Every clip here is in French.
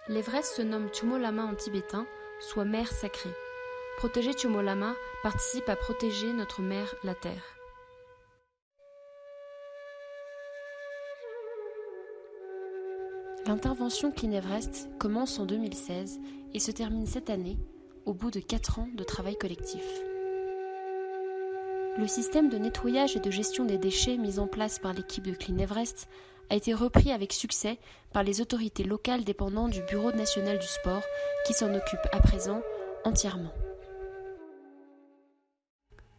L'Everest se nomme Chomolama en tibétain, soit mer sacrée. Protéger Chomolama participe à protéger notre mère, la Terre. L'intervention Clean Everest commence en 2016 et se termine cette année, au bout de 4 ans de travail collectif. Le système de nettoyage et de gestion des déchets mis en place par l'équipe de Clean Everest a été repris avec succès par les autorités locales dépendant du Bureau national du sport qui s'en occupe à présent entièrement.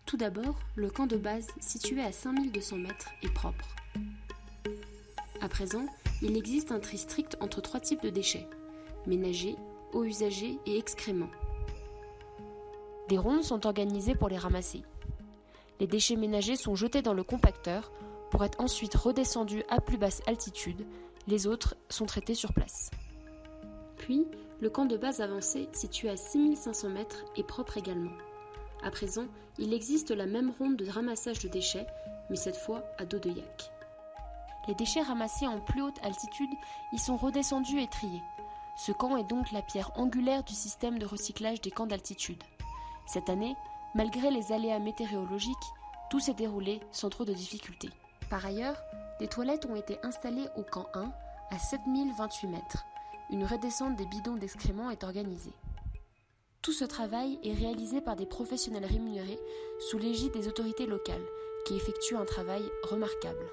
Tout d'abord, le camp de base situé à 5200 mètres est propre. À présent, il existe un tri strict entre 3 types de déchets, ménagers, eaux usagées et excréments. Des rondes sont organisées pour les ramasser. Les déchets ménagers sont jetés dans le compacteur pour être ensuite redescendus à plus basse altitude, les autres sont traités sur place. Puis, le camp de base avancé, situé à 6500 mètres, est propre également. À présent, il existe la même ronde de ramassage de déchets, mais cette fois à dos de yak. Les déchets ramassés en plus haute altitude y sont redescendus et triés. Ce camp est donc la pierre angulaire du système de recyclage des camps d'altitude. Cette année, malgré les aléas météorologiques, tout s'est déroulé sans trop de difficultés. Par ailleurs, des toilettes ont été installées au camp 1 à 7028 mètres. Une redescente des bidons d'excréments est organisée. Tout ce travail est réalisé par des professionnels rémunérés sous l'égide des autorités locales, qui effectuent un travail remarquable.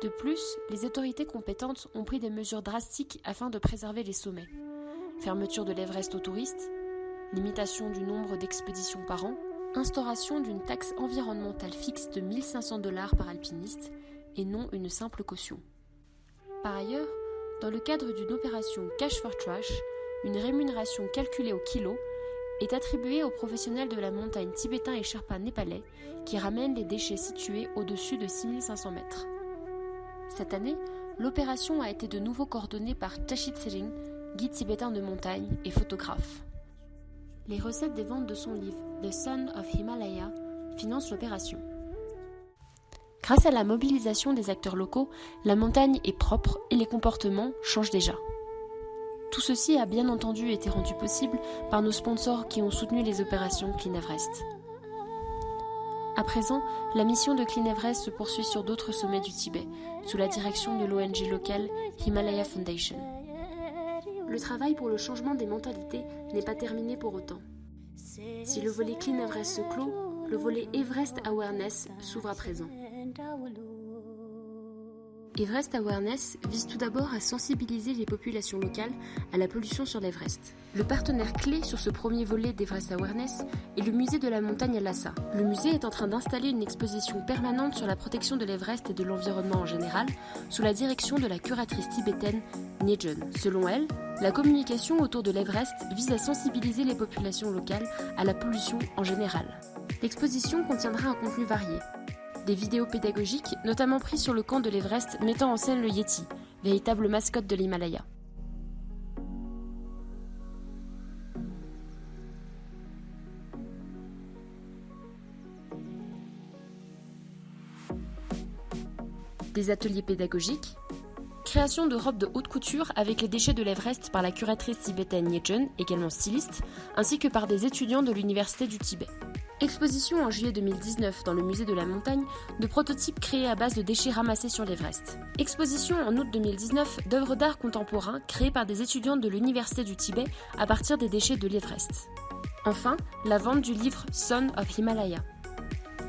De plus, les autorités compétentes ont pris des mesures drastiques afin de préserver les sommets. Fermeture de l'Everest aux touristes, limitation du nombre d'expéditions par an, instauration d'une taxe environnementale fixe de 1 500 $ par alpiniste et non une simple caution. Par ailleurs, dans le cadre d'une opération Cash for Trash, une rémunération calculée au kilo est attribuée aux professionnels de la montagne tibétains et sherpas népalais qui ramènent les déchets situés au-dessus de 6500 mètres. Cette année, l'opération a été de nouveau coordonnée par Tashit Sering, guide tibétain de montagne et photographe. Les recettes des ventes de son livre The Son of Himalaya financent l'opération. Grâce à la mobilisation des acteurs locaux, la montagne est propre et les comportements changent déjà. Tout ceci a bien entendu été rendu possible par nos sponsors qui ont soutenu les opérations Clean Everest. À présent, la mission de Clean Everest se poursuit sur d'autres sommets du Tibet, sous la direction de l'ONG locale Himalaya Foundation. Le travail pour le changement des mentalités n'est pas terminé pour autant. Si le volet Clean Everest se clôt, le volet Everest Awareness s'ouvre à présent. Everest Awareness vise tout d'abord à sensibiliser les populations locales à la pollution sur l'Everest. Le partenaire clé sur ce premier volet d'Everest Awareness est le musée de la montagne à Lhasa. Le musée est en train d'installer une exposition permanente sur la protection de l'Everest et de l'environnement en général, sous la direction de la curatrice tibétaine Nejun. Selon elle, la communication autour de l'Everest vise à sensibiliser les populations locales à la pollution en général. L'exposition contiendra un contenu varié. Des vidéos pédagogiques, notamment prises sur le camp de l'Everest, mettant en scène le Yéti, véritable mascotte de l'Himalaya. Des ateliers pédagogiques, création de robes de haute couture avec les déchets de l'Everest par la curatrice tibétaine Nejun, également styliste, ainsi que par des étudiants de l'Université du Tibet. Exposition en juillet 2019 dans le musée de la montagne de prototypes créés à base de déchets ramassés sur l'Everest. Exposition en août 2019 d'œuvres d'art contemporain créées par des étudiants de l'Université du Tibet à partir des déchets de l'Everest. Enfin, la vente du livre Son of Himalaya.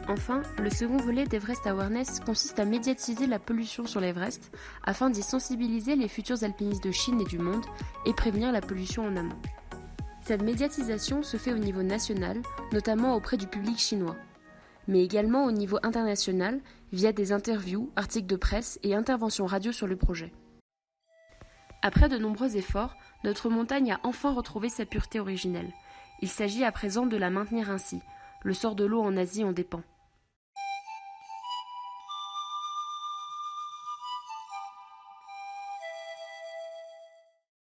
Enfin, le second volet d'Everest Awareness consiste à médiatiser la pollution sur l'Everest afin d'y sensibiliser les futurs alpinistes de Chine et du monde et prévenir la pollution en amont. Cette médiatisation se fait au niveau national, notamment auprès du public chinois, mais également au niveau international via des interviews, articles de presse et interventions radio sur le projet. Après de nombreux efforts, notre montagne a enfin retrouvé sa pureté originelle. Il s'agit à présent de la maintenir ainsi. Le sort de l'eau en Asie en dépend.